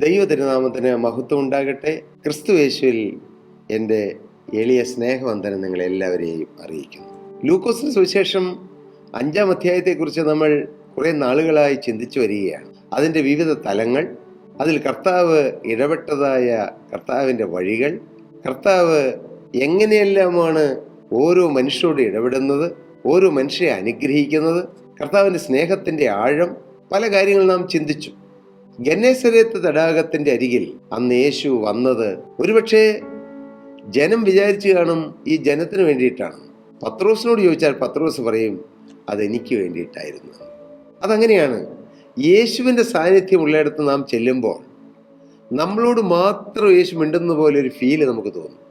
ദൈവ തിരുനാമത്തിന് മഹത്വം ഉണ്ടാകട്ടെ. ക്രിസ്തു യേശുവിൽ എൻ്റെ എളിയ സ്നേഹവന്ദനം നിങ്ങളെല്ലാവരെയും അറിയിക്കുന്നു. ലൂക്കോസിന് സുവിശേഷം 5-ാം അധ്യായത്തെക്കുറിച്ച് നമ്മൾ കുറേ നാളുകളായി ചിന്തിച്ചു വരികയാണ്. അതിൻ്റെ വിവിധ തലങ്ങൾ, അതിൽ കർത്താവ് ഇടപെട്ടതായ കർത്താവിൻ്റെ വഴികൾ, കർത്താവ് എങ്ങനെയെല്ലാമാണ് ഓരോ മനുഷ്യരോട് ഇടപെടുന്നത്, ഓരോ മനുഷ്യരെ അനുഗ്രഹിക്കുന്നത്, കർത്താവിൻ്റെ സ്നേഹത്തിൻ്റെ ആഴം, പല കാര്യങ്ങൾ നാം ചിന്തിച്ചു. ഗന്നേസരത്ത് തടാകത്തിന്റെ അരികിൽ അന്ന് യേശു വന്നത് ഒരുപക്ഷെ ജനം വിചാരിച്ചു കാണും ഈ ജനത്തിന് വേണ്ടിയിട്ടാണ്. പത്രോസിനോട് ചോദിച്ചാൽ പത്രോസ് പറയും അതെനിക്ക് വേണ്ടിയിട്ടായിരുന്നു. അതങ്ങനെയാണ്. യേശുവിൻ്റെ സാന്നിധ്യം ഉള്ളിടത്ത് നാം ചെല്ലുമ്പോൾ നമ്മളോട് മാത്രം യേശു മിണ്ടുന്ന പോലെ ഒരു ഫീല് നമുക്ക് തോന്നും.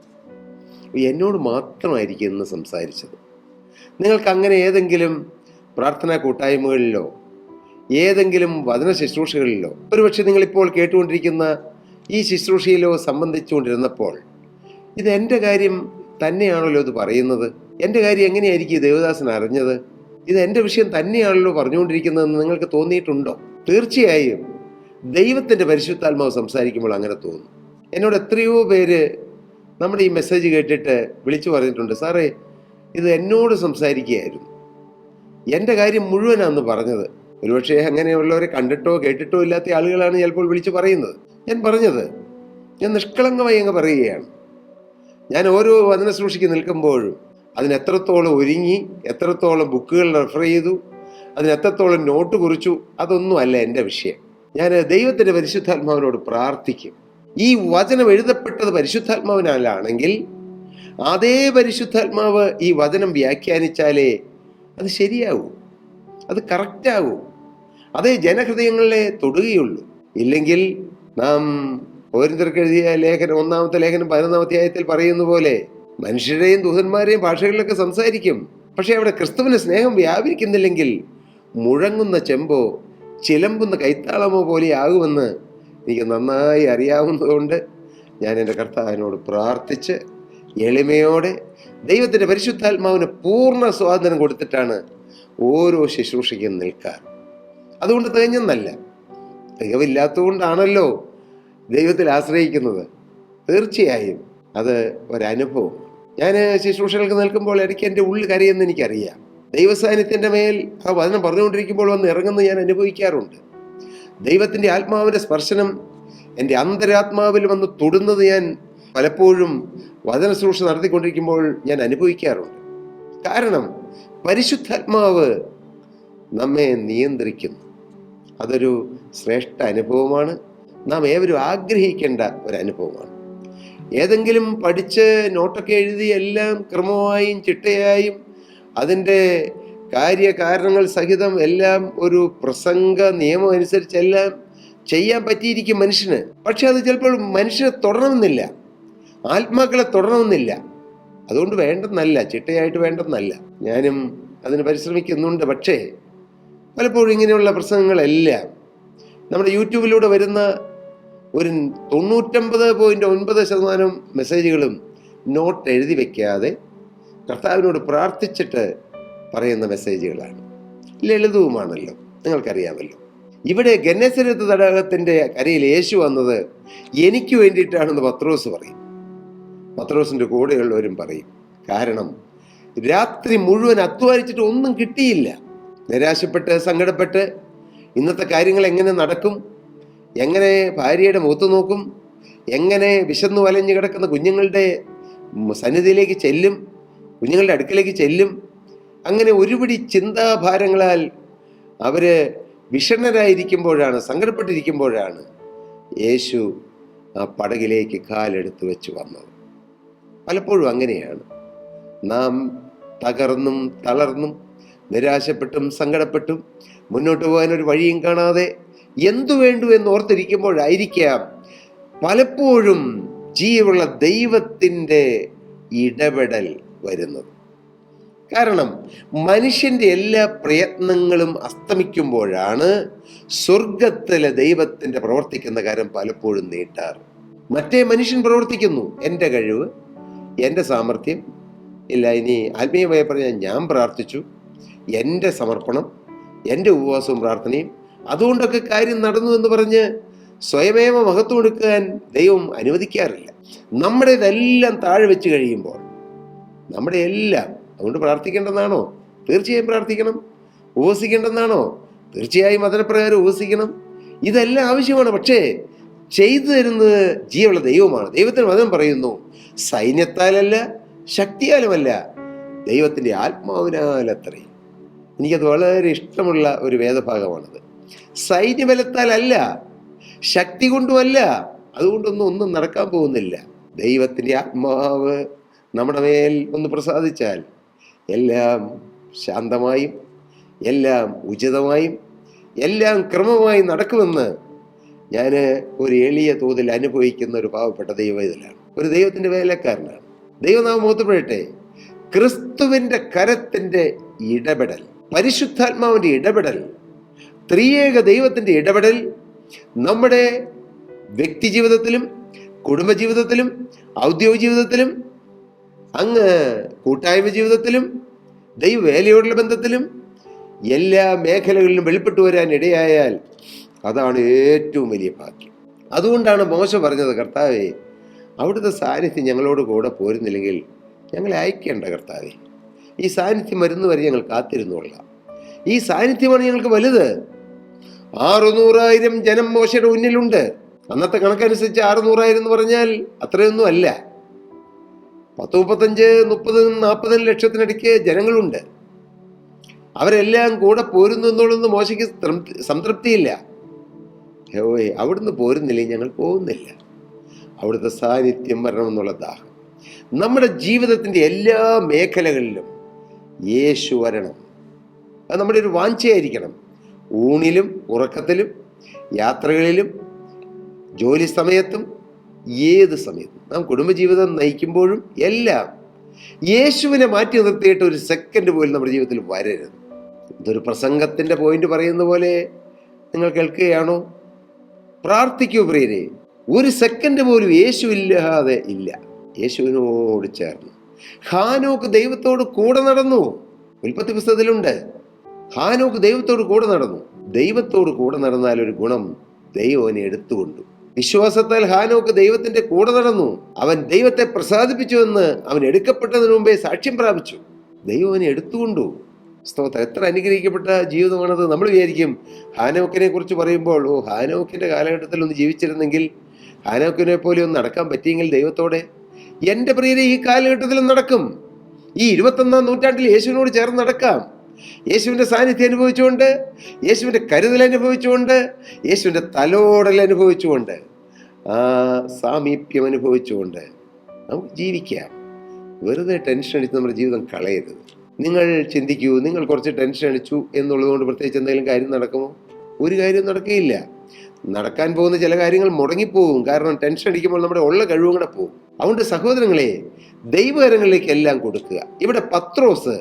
എന്നോട് മാത്രമായിരിക്കും ഇന്ന് സംസാരിച്ചത്. നിങ്ങൾക്ക് അങ്ങനെ ഏതെങ്കിലും പ്രാർത്ഥനാ കൂട്ടായ്മകളിലോ ഏതെങ്കിലും വചന ശുശ്രൂഷകളിലോ ഒരുപക്ഷെ നിങ്ങളിപ്പോൾ കേട്ടുകൊണ്ടിരിക്കുന്ന ഈ ശുശ്രൂഷയിലോ സംബന്ധിച്ചുകൊണ്ടിരുന്നപ്പോൾ ഇത് എൻ്റെ കാര്യം തന്നെയാണല്ലോ ഇത് പറയുന്നത്, എൻ്റെ കാര്യം എങ്ങനെയായിരിക്കും ദേവദാസൻ അറിഞ്ഞത്, ഇത് എൻ്റെ വിഷയം തന്നെയാണല്ലോ പറഞ്ഞുകൊണ്ടിരിക്കുന്നതെന്ന് നിങ്ങൾക്ക് തോന്നിയിട്ടുണ്ടോ? തീർച്ചയായും ദൈവത്തിൻ്റെ പരിശുദ്ധാത്മാവ് സംസാരിക്കുമ്പോൾ അങ്ങനെ തോന്നും. എന്നോട് എത്രയോ പേര് നമ്മുടെ ഈ മെസ്സേജ് കേട്ടിട്ട് വിളിച്ചു പറഞ്ഞിട്ടുണ്ട്, സാറേ ഇത് എന്നോട് സംസാരിക്കുകയായിരുന്നു, എൻ്റെ കാര്യം മുഴുവനാണെന്ന് പറഞ്ഞത്. ഒരുപക്ഷെ അങ്ങനെയുള്ളവരെ കണ്ടിട്ടോ കേട്ടിട്ടോ ഇല്ലാത്ത ആളുകളാണ് ചിലപ്പോൾ വിളിച്ചു പറയുന്നത്. ഞാൻ നിഷ്കളങ്കമായി അങ്ങ് പറയുകയാണ്. ഞാൻ ഓരോ വചന ശുശ്രൂഷയ്ക്ക് നിൽക്കുമ്പോഴും അതിന് എത്രത്തോളം ഒരുങ്ങി, എത്രത്തോളം ബുക്കുകൾ റെഫർ ചെയ്തു, അതിന് എത്രത്തോളം നോട്ട് കുറിച്ചു, അതൊന്നും അല്ല എൻ്റെ വിഷയം. ഞാൻ ദൈവത്തിൻ്റെ പരിശുദ്ധാത്മാവിനോട് പ്രാർത്ഥിക്കും. ഈ വചനം എഴുതപ്പെട്ടത് പരിശുദ്ധാത്മാവിനാലാണെങ്കിൽ അതേ പരിശുദ്ധാത്മാവ് ഈ വചനം വ്യാഖ്യാനിച്ചാലേ അത് ശരിയാവൂ, അത് കറക്റ്റാകൂ, അതേ ജനഹൃദയങ്ങളെ തൊടുകയുള്ളൂ. ഇല്ലെങ്കിൽ നാം ഓരോരുത്തർക്ക് എഴുതിയ ലേഖനം 1-ാമത്തെ ലേഖനം 11-ാം അധ്യായത്തിൽ പറയുന്ന പോലെ മനുഷ്യരെയും ദൂതന്മാരെയും ഭാഷകളിലൊക്കെ സംസാരിക്കും. പക്ഷെ അവിടെ ക്രിസ്തുവിന് സ്നേഹം വ്യാപരിക്കുന്നില്ലെങ്കിൽ മുഴങ്ങുന്ന ചെമ്പോ ചിലമ്പുന്ന കൈത്താളമോ പോലെ ആകുമെന്ന് എനിക്ക് നന്നായി അറിയാവുന്നതുകൊണ്ട് ഞാൻ എൻ്റെ കർത്താവിനോട് പ്രാർത്ഥിച്ച് എളിമയോടെ ദൈവത്തിൻ്റെ പരിശുദ്ധാത്മാവിന് പൂർണ്ണ സ്വാതന്ത്ര്യം കൊടുത്തിട്ടാണ് ഓരോ ശുശ്രൂഷയ്ക്കും നിൽക്കാറ്. അതുകൊണ്ട് തികഞ്ഞെന്നല്ല, തികവില്ലാത്തതുകൊണ്ടാണല്ലോ ദൈവത്തിൽ ആശ്രയിക്കുന്നത്. തീർച്ചയായും അത് ഒരനുഭവം. ഞാൻ ശുശ്രൂഷകൾക്ക് നിൽക്കുമ്പോൾ ഇടയ്ക്ക് എൻ്റെ ഉള്ളിൽ കരയെന്ന് എനിക്കറിയാം. ദൈവസാന്നിധ്യത്തിൻ്റെ മേൽ ആ വചനം പറഞ്ഞുകൊണ്ടിരിക്കുമ്പോൾ വന്ന് ഇറങ്ങുന്നത് ഞാൻ അനുഭവിക്കാറുണ്ട്. ദൈവത്തിൻ്റെ ആത്മാവിൻ്റെ സ്പർശനം എൻ്റെ അന്തരാത്മാവിൽ വന്ന് തൊടുന്നത് ഞാൻ പലപ്പോഴും വചന ശുശ്രൂഷ നടത്തിക്കൊണ്ടിരിക്കുമ്പോൾ ഞാൻ അനുഭവിക്കാറുണ്ട്. കാരണം പരിശുദ്ധാത്മാവ് നമ്മെ നിയന്ത്രിക്കുന്നു. അതൊരു ശ്രേഷ്ഠ അനുഭവമാണ്. നാം ഏവരും ആഗ്രഹിക്കേണ്ട ഒരനുഭവമാണ്. ഏതെങ്കിലും പഠിച്ച് നോട്ടൊക്കെ എഴുതി എല്ലാം ക്രമമായും ചിട്ടയായും അതിൻ്റെ കാര്യകാരണങ്ങൾ സഹിതം എല്ലാം ഒരു പ്രസംഗ നിയമം അനുസരിച്ചെല്ലാം ചെയ്യാൻ പറ്റിയിരിക്കും മനുഷ്യന്. പക്ഷെ അത് ചിലപ്പോൾ മനുഷ്യനെ തുടരണമെന്നില്ല, ആത്മാക്കളെ തുടരണമെന്നില്ല. അതുകൊണ്ട് വേണ്ടെന്നല്ല, ചിട്ടയായിട്ട് വേണ്ടെന്നല്ല. ഞാനും അതിന് പരിശ്രമിക്കുന്നുണ്ട്. പക്ഷേ പലപ്പോഴും ഇങ്ങനെയുള്ള പ്രസംഗങ്ങളെല്ലാം നമ്മുടെ യൂട്യൂബിലൂടെ വരുന്ന ഒരു 99.9% മെസ്സേജുകളും നോട്ട് എഴുതി വയ്ക്കാതെ കർത്താവിനോട് പ്രാർത്ഥിച്ചിട്ട് പറയുന്ന മെസ്സേജുകളാണ്. ലളിതവുമാണല്ലോ, നിങ്ങൾക്കറിയാമല്ലോ. ഇവിടെ ഗന്നേസരത്ത് തടാകത്തിൻ്റെ കരയിൽ യേശു വന്നത് എനിക്ക് വേണ്ടിയിട്ടാണെന്ന് പത്രോസ് പറയും. പത്രോസിൻ്റെ കൂടെയുള്ളവരും പറയും. കാരണം രാത്രി മുഴുവൻ അധ്വാനിച്ചിട്ട് ഒന്നും കിട്ടിയില്ല. നിരാശപ്പെട്ട് സങ്കടപ്പെട്ട് ഇന്നത്തെ കാര്യങ്ങൾ എങ്ങനെ നടക്കും, എങ്ങനെ ഭാര്യയുടെ മുഖത്ത് നോക്കും, എങ്ങനെ വിശന്നു വലഞ്ഞു കിടക്കുന്ന കുഞ്ഞുങ്ങളുടെ സന്നിധിയിലേക്ക് ചെല്ലും, കുഞ്ഞുങ്ങളുടെ അടുക്കലേക്ക് ചെല്ലും, അങ്ങനെ ഒരുപിടി ചിന്താഭാരങ്ങളാൽ അവർ വിഷണ്ണരായിരിക്കുമ്പോഴാണ്, സങ്കടപ്പെട്ടിരിക്കുമ്പോഴാണ് യേശു ആ പടകിലേക്ക് കാലെടുത്ത് വെച്ച് വന്നത്. പലപ്പോഴും അങ്ങനെയാണ്. നാം തകർന്നും തളർന്നും നിരാശപ്പെട്ടും സങ്കടപ്പെട്ടും മുന്നോട്ട് പോകാൻ ഒരു വഴിയും കാണാതെ എന്തു വേണ്ടു എന്ന് ഓർത്തിരിക്കുമ്പോഴായിരിക്കാം പലപ്പോഴും ജീവനുള്ള ദൈവത്തിൻ്റെ ഇടപെടൽ വരുന്നത്. കാരണം മനുഷ്യൻ്റെ എല്ലാ പ്രയത്നങ്ങളും അസ്തമിക്കുമ്പോഴാണ് സ്വർഗത്തിലെ ദൈവത്തിൻ്റെ പ്രവർത്തിക്കുന്ന കാര്യം പലപ്പോഴും നീട്ടാറ്. മറ്റേ മനുഷ്യൻ പ്രവർത്തിക്കുന്നു, എൻ്റെ കഴിവ്, എൻ്റെ സാമർഥ്യം ഇല്ല, ഇനി ആത്മീയമായി പറഞ്ഞാൽ ഞാൻ പ്രാർത്ഥിച്ചു, എൻ്റെ സമർപ്പണം, എൻ്റെ ഉപവാസവും പ്രാർത്ഥനയും, അതുകൊണ്ടൊക്കെ കാര്യം നടന്നു എന്ന് പറഞ്ഞ് സ്വയമേവ മഹത്വം എടുക്കാൻ ദൈവം അനുവദിക്കാറില്ല. നമ്മുടേതെല്ലാം താഴെ വെച്ച് കഴിയുമ്പോൾ, നമ്മുടെ എല്ലാം, അതുകൊണ്ട് പ്രാർത്ഥിക്കേണ്ടെന്നാണോ? തീർച്ചയായും പ്രാർത്ഥിക്കണം. ഉപവസിക്കേണ്ടെന്നാണോ? തീർച്ചയായും വചനപ്രകാരം ഉപവസിക്കണം. ഇതെല്ലാം ആവശ്യമാണ്. പക്ഷേ ചെയ്തു തരുന്നത് ജീവനുള്ള ദൈവമാണ്. ദൈവത്തിന് വചനം പറയുന്നു, സൈന്യത്താലല്ല ശക്തിയാലുമല്ല, ദൈവത്തിൻ്റെ ആത്മാവിനാലത്രേ. എനിക്കത് വളരെ ഇഷ്ടമുള്ള ഒരു വേദഭാഗമാണത്. സൈന്യബലത്താലല്ല, ശക്തി കൊണ്ടുമല്ല, ഒന്നും നടക്കാൻ പോകുന്നില്ല. ദൈവത്തിൻ്റെ ആത്മാവ് നമ്മുടെ മേൽ ഒന്ന് പ്രസാദിച്ചാൽ എല്ലാം ശാന്തമായും എല്ലാം ഉചിതമായും എല്ലാം ക്രമമായും നടക്കുമെന്ന് ഞാൻ ഒരു എളിയ തോതിൽ അനുഭവിക്കുന്ന ഒരു പാവപ്പെട്ട ദൈവവേദലാണ്. ഒരു ദൈവത്തിൻ്റെ വേലക്കാരനാണ്. ദൈവനാമം മഹത്വപ്പെടട്ടെ. ക്രിസ്തുവിൻ്റെ കരത്തിൻ്റെ ഇടപെടൽ, പരിശുദ്ധാത്മാവിൻ്റെ ഇടപെടൽ, ത്രിയേക ദൈവത്തിൻ്റെ ഇടപെടൽ നമ്മുടെ വ്യക്തി ജീവിതത്തിലും കുടുംബജീവിതത്തിലും ഔദ്യോഗിക ജീവിതത്തിലും അങ്ങ് കൂട്ടായ്മ ജീവിതത്തിലും ദൈവവേലയോടുള്ള ബന്ധത്തിലും എല്ലാ മേഖലകളിലും വെളിപ്പെട്ടു വരാൻ ഇടയായാൽ അതാണ് ഏറ്റവും വലിയ ഭാഗ്യം. അതുകൊണ്ടാണ് മോശ പറഞ്ഞത്, കർത്താവേ, അവിടുത്തെ സാന്നിധ്യം ഞങ്ങളോട് കൂടെ പോരുന്നില്ലെങ്കിൽ ഞങ്ങളെ അയക്കേണ്ട കർത്താവേ. ഈ സാന്നിധ്യം വരുന്നവരെ ഞങ്ങൾ കാത്തിരുന്നുകൊള്ളാം. ഈ സാന്നിധ്യമാണ് ഞങ്ങൾക്ക് വലുത്. 600,000 ജനം മോശയുടെ മുന്നിലുണ്ട്. അന്നത്തെ കണക്കനുസരിച്ച് 600,000 എന്ന് പറഞ്ഞാൽ അത്രയൊന്നും അല്ല. 10, 35, 30, 40 ലക്ഷത്തിനിടയ്ക്ക് ജനങ്ങളുണ്ട്. അവരെല്ലാം കൂടെ പോരുന്നു എന്നുള്ളത് മോശയ്ക്ക് സംതൃപ്തിയില്ല. അവിടുന്ന് പോരുന്നില്ലെങ്കിൽ ഞങ്ങൾ പോകുന്നില്ല. അവിടുത്തെ സാന്നിധ്യം വരണമെന്നുള്ള ദാഹം. നമ്മുടെ ജീവിതത്തിൻ്റെ എല്ലാ മേഖലകളിലും യേശു വരണം. അത് നമ്മുടെ ഒരു വാഞ്ചയായിരിക്കണം. ഊണിലും ഉറക്കത്തിലും യാത്രകളിലും ജോലി സമയത്തും ഏത് സമയത്തും നാം കുടുംബജീവിതം നയിക്കുമ്പോഴും എല്ലാം യേശുവിനെ മാറ്റി നിർത്തിയിട്ട് ഒരു സെക്കൻഡ് പോലും നമ്മുടെ ജീവിതത്തിൽ വരരുത്. ഇതൊരു പ്രസംഗത്തിൻ്റെ പോയിന്റ് പറയുന്ന പോലെ നിങ്ങൾ കേൾക്കുകയാണോ? പ്രാർത്ഥിക്കൂ പ്രിയരെ. ഒരു സെക്കൻഡ് പോലും യേശു ഇല്ലാതെ ഇല്ല. യേശുവിനോട് ചേർന്ന് ഹാനോക്ക് ദൈവത്തോട് കൂടെ നടന്നു. ഉൽപ്പത്തി പുസ്തകത്തിലുണ്ട്, ഹാനോക്ക് ദൈവത്തോട് കൂടെ നടന്നു. ദൈവത്തോട് കൂടെ നടന്നാൽ ഒരു ഗുണം, ദൈവം അവനെ എടുത്തുകൊണ്ടു. വിശ്വാസത്താൽ ഹാനോക്ക് ദൈവത്തിന്റെ കൂടെ നടന്നു. അവൻ ദൈവത്തെ പ്രസാദിപ്പിച്ചുവെന്ന് അവൻ എടുക്കപ്പെട്ടതിന് മുമ്പേ സാക്ഷ്യം പ്രാപിച്ചു. ദൈവം അവനെ എടുത്തുകൊണ്ടു. സ്തോത്രം! എത്ര അനുഗ്രഹിക്കപ്പെട്ട ജീവിതമാണത്. നമ്മൾ വിചാരിക്കും ഹാനോക്കിനെ കുറിച്ച് പറയുമ്പോൾ, ഹാനോക്കിന്റെ കാലഘട്ടത്തിൽ ഒന്ന് ജീവിച്ചിരുന്നെങ്കിൽ, ഹാനോക്കിനെ പോലെ ഒന്ന് നടക്കാൻ പറ്റിയെങ്കിൽ ദൈവത്തോടെ. എൻ്റെ പ്രിയരെ, ഈ കാലഘട്ടത്തിലും നടക്കും. ഈ 21-ാം നൂറ്റാണ്ടിൽ യേശുവിനോട് ചേർന്ന് നടക്കാം. യേശുവിൻ്റെ സാന്നിധ്യം അനുഭവിച്ചുകൊണ്ട്, യേശുവിൻ്റെ കരുതൽ അനുഭവിച്ചുകൊണ്ട്, യേശുവിൻ്റെ തലോടൽ അനുഭവിച്ചുകൊണ്ട്, ആ സാമീപ്യം അനുഭവിച്ചുകൊണ്ട് നമുക്ക് ജീവിക്കാം. വെറുതെ ടെൻഷൻ അടിച്ച് നമ്മുടെ ജീവിതം കളയരുത്. നിങ്ങൾ ചിന്തിക്കൂ, നിങ്ങൾ കുറച്ച് ടെൻഷൻ അടിച്ചു എന്നുള്ളതുകൊണ്ട് പ്രത്യേകിച്ച് എന്തെങ്കിലും കാര്യം നടക്കുമോ? ഒരു കാര്യം നടക്കുകയില്ല. നടക്കാൻ പോകുന്ന ചില കാര്യങ്ങൾ മുടങ്ങിപ്പോകും. കാരണം ടെൻഷൻ അടിക്കുമ്പോൾ നമ്മുടെ ഉള്ള കഴിവും കൂടെ പോകും. അതുകൊണ്ട് സഹോദരങ്ങളെ, ദൈവകരങ്ങളിലേക്ക് എല്ലാം കൊടുക്കുക. ഇവിടെ പത്രോസ്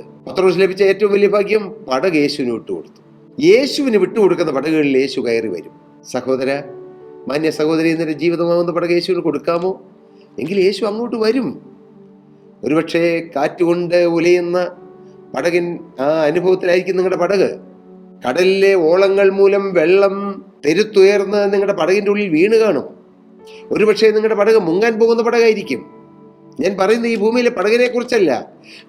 ലഭിച്ച ഏറ്റവും വലിയ ഭാഗ്യം, പടക് യേശുവിന് വിട്ടുകൊടുത്തു. യേശുവിന് വിട്ടുകൊടുക്കുന്ന പടകുകളിൽ യേശു കയറി വരും. സഹോദര, മാന്യ സഹോദരി, എന്നിട്ട് ജീവിതമാകുന്ന പടക് യേശുവിന് കൊടുക്കാമോ? എങ്കിൽ യേശു അങ്ങോട്ട് വരും. ഒരുപക്ഷെ കാറ്റുകൊണ്ട് ഉലയുന്ന പടകിൻ ആ അനുഭവത്തിലായിരിക്കും നിങ്ങളുടെ പടക്. കടലിലെ ഓളങ്ങൾ മൂലം വെള്ളം പെരുത്തുയർന്ന് നിങ്ങളുടെ പടകിൻ്റെ ഉള്ളിൽ വീണ് കാണും. ഒരുപക്ഷെ നിങ്ങളുടെ പടക് മുങ്ങാൻ പോകുന്ന പടകായിരിക്കും. ഞാൻ പറയുന്നത് ഈ ഭൂമിയിലെ പടകിനെ കുറിച്ചല്ല.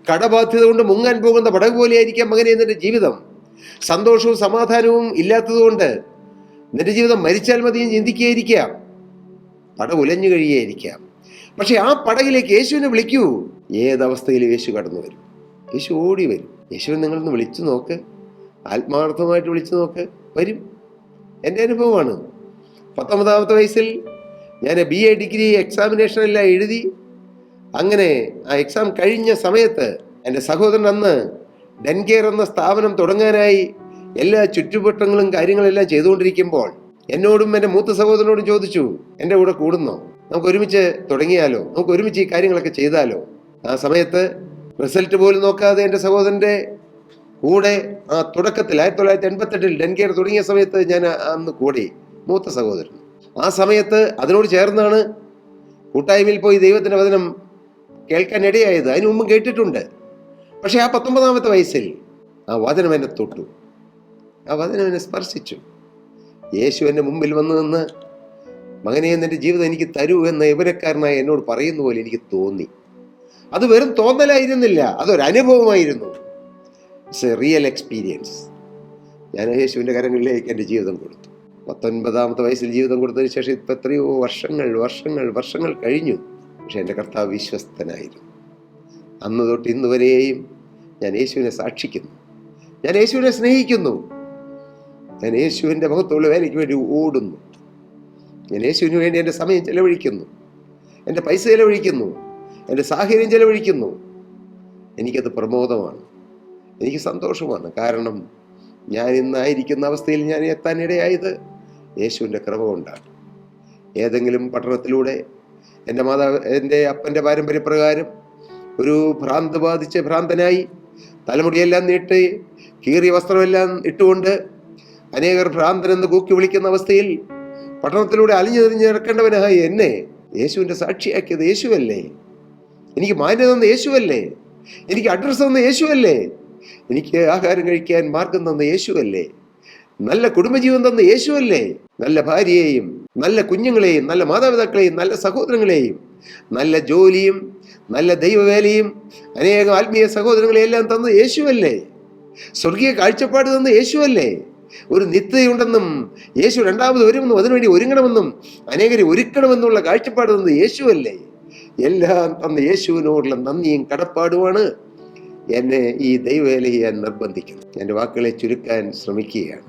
കടബാധ്യത കൊണ്ട് മുങ്ങാൻ പോകുന്ന പടക് പോലെയായിരിക്കാം മകനെ നിന്റെ ജീവിതം. സന്തോഷവും സമാധാനവും ഇല്ലാത്തതുകൊണ്ട് നിന്റെ ജീവിതം മരിച്ചാൽ മതിയും ചിന്തിക്കുകയായിരിക്കാം. പടക് ഉലഞ്ഞു കഴിയായിരിക്കാം. പക്ഷെ ആ പടകിലേക്ക് യേശുവിനെ വിളിക്കൂ. ഏതവസ്ഥയിലും യേശു കടന്നു വരും. യേശു ഓടി വരും. യേശുവിനെ നിങ്ങളൊന്ന് വിളിച്ചു നോക്ക്, ആത്മാർത്ഥമായിട്ട് വിളിച്ചു നോക്ക്, വരും. എൻ്റെ അനുഭവമാണ്. 19ാമത്തെ വയസ്സിൽ ഞാൻ BA ഡിഗ്രി എക്സാമിനേഷൻ എല്ലാം എഴുതി. അങ്ങനെ ആ എക്സാം കഴിഞ്ഞ സമയത്ത് എൻ്റെ സഹോദരൻ അന്ന് ഡെൻകെയർ എന്ന സ്ഥാപനം തുടങ്ങാനായി എല്ലാ ചുറ്റുവട്ടങ്ങളും കാര്യങ്ങളെല്ലാം ചെയ്തുകൊണ്ടിരിക്കുമ്പോൾ എന്നോടും എൻ്റെ മൂത്ത സഹോദരനോടും ചോദിച്ചു, എൻ്റെ കൂടെ കൂടുന്നോ? നമുക്ക് ഒരുമിച്ച് തുടങ്ങിയാലോ? നമുക്ക് ഒരുമിച്ച് ഈ കാര്യങ്ങളൊക്കെ ചെയ്താലോ? ആ സമയത്ത് റിസൾട്ട് പോലും നോക്കാതെ എൻ്റെ സഹോദരൻ്റെ കൂടെ ആ തുടക്കത്തിൽ 1988 ഡെൻകെയർ തുടങ്ങിയ സമയത്ത് ഞാൻ അന്ന് കൂടി, മൂത്ത സഹോദരൻ. ആ സമയത്ത് അതിനോട് ചേർന്നാണ് കൂട്ടായ്മയിൽ പോയി ദൈവത്തിൻ്റെ വചനം കേൾക്കാൻ ഇടയായത്. അതിനു മുമ്പ് കേട്ടിട്ടുണ്ട്. പക്ഷെ ആ 19ാമത്തെ വയസ്സിൽ ആ വചനം എന്നെ തൊട്ടു, ആ വചനം എന്നെ സ്പർശിച്ചു. യേശു എൻ്റെ മുമ്പിൽ വന്നു നിന്ന് മകനെ നിന്റെ ജീവിതം എനിക്ക് തരൂ എന്ന് യൗവനക്കാരനായി എന്നോട് പറയുന്ന പോലെ എനിക്ക് തോന്നി. അത് വെറും തോന്നലായിരുന്നില്ല, അതൊരനുഭവമായിരുന്നു. It's a real experience. ഞാൻ യേശുവിൻ്റെ കരങ്ങളിലേക്ക് എൻ്റെ ജീവിതം കൊടുത്തു. 19 വയസ്സിൽ ജീവിതം കൊടുത്തതിന് ശേഷം ഇപ്പം എത്രയോ വർഷങ്ങൾ കഴിഞ്ഞു. പക്ഷെ എൻ്റെ കർത്താവ് വിശ്വസ്തനായിരുന്നു. അന്ന് തൊട്ട് ഇന്ന് വരെയും ഞാൻ യേശുവിനെ സാക്ഷിക്കുന്നു. ഞാൻ യേശുവിനെ സ്നേഹിക്കുന്നു. ഞാൻ യേശുവിൻ്റെ മുഖത്തുള്ള വേലയ്ക്ക് വേണ്ടി ഓടുന്നു. ഞാൻ യേശുവിന് വേണ്ടി എൻ്റെ സമയം ചെലവഴിക്കുന്നു, എൻ്റെ പൈസ ചെലവഴിക്കുന്നു, എൻ്റെ സാഹചര്യം ചെലവഴിക്കുന്നു. എനിക്കത് പ്രമോദമാണ്, എനിക്ക് സന്തോഷമാണ്. കാരണം ഞാൻ ഇന്നായിരിക്കുന്ന അവസ്ഥയിൽ ഞാൻ എത്താനിടയായത് യേശുവിൻ്റെ കൃപ കൊണ്ടാണ്. ഏതെങ്കിലും പട്ടണത്തിലൂടെ എൻ്റെ അപ്പൻ്റെ പാരമ്പര്യപ്രകാരം ഒരു ഭ്രാന്ത് ബാധിച്ച് ഭ്രാന്തനായി തലമുടിയെല്ലാം നീട്ടി കീറിയ വസ്ത്രമെല്ലാം ഇട്ടുകൊണ്ട് അനേകർ ഭ്രാന്തനെന്ന് കൂക്കി വിളിക്കുന്ന അവസ്ഥയിൽ പട്ടണത്തിലൂടെ അലിഞ്ഞു തിരിഞ്ഞ് നടക്കേണ്ടവനായി എന്നെ യേശുവിൻ്റെ സാക്ഷിയാക്കിയത് യേശുവല്ലേ? എനിക്ക് മാന്യത തന്ന യേശുവല്ലേ? എനിക്ക് അഡ്രസ്സ് തന്ന യേശുവല്ലേ? എനിക്ക് ആഹാരം കഴിക്കാൻ മാർഗം തന്ന യേശുവല്ലേ? നല്ല കുടുംബജീവൻ തന്ന യേശുവല്ലേ? നല്ല ഭാര്യയെയും നല്ല കുഞ്ഞുങ്ങളെയും നല്ല മാതാപിതാക്കളെയും നല്ല സഹോദരങ്ങളെയും നല്ല ജോലിയും നല്ല ദൈവവേലയും അനേകം ആത്മീയ സഹോദരങ്ങളെയെല്ലാം തന്ന യേശുവല്ലേ? സ്വർഗീയ കാഴ്ചപ്പാട് തന്ന യേശുവല്ലേ? ഒരു നിത്യതയുണ്ടെന്നും യേശു രണ്ടാമത് വരുമെന്നും അതിനുവേണ്ടി ഒരുങ്ങണമെന്നും അനേകരെ ഒരുക്കണമെന്നുള്ള കാഴ്ചപ്പാട് തന്ന യേശുവല്ലേ? എല്ലാം തന്ന യേശുവിനോടുള്ള നന്ദിയും കടപ്പാടുമാണ് എന്നെ ഈ ദൈവവേല ചെയ്യാൻ നിർബന്ധിക്കുന്നു. എൻ്റെ വാക്കുകളെ ചുരുക്കാൻ ശ്രമിക്കുകയാണ്.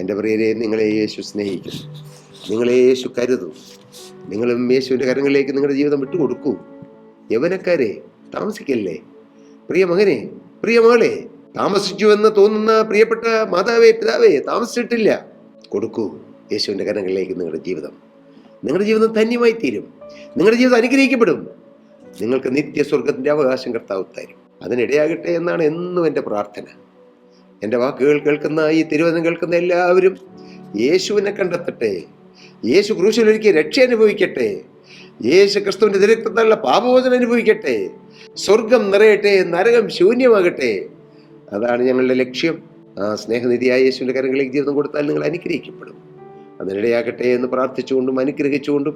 എൻ്റെ പ്രിയരെ, നിങ്ങളെ യേശു സ്നേഹിക്കുന്നു, നിങ്ങളെ യേശു കരുതും. നിങ്ങളും യേശുവിൻ്റെ കരങ്ങളിലേക്ക് നിങ്ങളുടെ ജീവിതം വിട്ടുകൊടുക്കൂ. യൗവനക്കാരെ, താമസിക്കല്ലേ. പ്രിയ മകനെ, പ്രിയ മകളെ, താമസിച്ചു എന്ന് തോന്നുന്ന പ്രിയപ്പെട്ട മാതാവേ, പിതാവേ, താമസിച്ചിട്ടില്ല. കൊടുക്കൂ യേശുവിൻ്റെ കരങ്ങളിലേക്ക് നിങ്ങളുടെ ജീവിതം. നിങ്ങളുടെ ജീവിതം ധന്യമായി തീരും. നിങ്ങളുടെ ജീവിതം അനുഗ്രഹിക്കപ്പെടും. നിങ്ങൾക്ക് നിത്യസ്വർഗത്തിൻ്റെ അവകാശം കർത്താവ് തരും. അതിനിടയാകട്ടെ എന്നാണ് എന്നും എൻ്റെ പ്രാർത്ഥന. എൻ്റെ വാക്കുകൾ കേൾക്കുന്ന, ഈ തിരുവചനം കേൾക്കുന്ന എല്ലാവരും യേശുവിനെ കണ്ടെത്തട്ടെ. യേശു ക്രൂശിലൊരുക്കി രക്ഷ അനുഭവിക്കട്ടെ. യേശു ക്രിസ്തുവിൻ്റെ തിരക്തത്താലുള്ള പാപമോചനം അനുഭവിക്കട്ടെ. സ്വർഗം നിറയട്ടെ, നരകം ശൂന്യമാകട്ടെ. അതാണ് ഞങ്ങളുടെ ലക്ഷ്യം. ആ സ്നേഹനിധിയായ യേശുവിൻ്റെ കരങ്ങളിലേക്ക് ജീവിതം കൊടുത്താൽ നിങ്ങൾ അനുഗ്രഹിക്കപ്പെടും. അതിനിടയാകട്ടെ എന്ന് പ്രാർത്ഥിച്ചുകൊണ്ടും അനുഗ്രഹിച്ചുകൊണ്ടും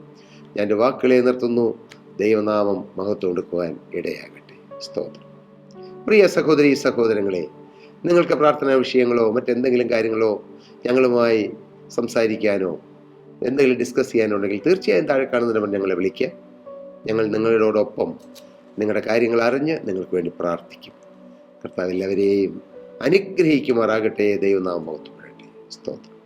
ഞാൻ എൻ്റെ വാക്കുകളെ നിർത്തുന്നു. ദൈവനാമം മഹത്വം കൊടുക്കുവാൻ ഇടയാകട്ടെ. സ്തോത്രം. പ്രിയ സഹോദരി സഹോദരങ്ങളെ, നിങ്ങൾക്ക് പ്രാർത്ഥനാ വിഷയങ്ങളോ മറ്റെന്തെങ്കിലും കാര്യങ്ങളോ ഞങ്ങളുമായി സംസാരിക്കാനോ എന്തെങ്കിലും ഡിസ്കസ് ചെയ്യാനോ ഉണ്ടെങ്കിൽ തീർച്ചയായും താഴെ കാണുന്ന നമ്പർ ഞങ്ങളെ വിളിക്കുക. ഞങ്ങൾ നിങ്ങളോടൊപ്പം നിങ്ങളുടെ കാര്യങ്ങൾ അറിഞ്ഞ് നിങ്ങൾക്ക് വേണ്ടി പ്രാർത്ഥിക്കും. കർത്താവ് എല്ലാവരെയും അനുഗ്രഹിക്കുമാറാകട്ടെ. ദൈവനാമം മഹത്വപ്പെടട്ടെ. സ്തോത്രം.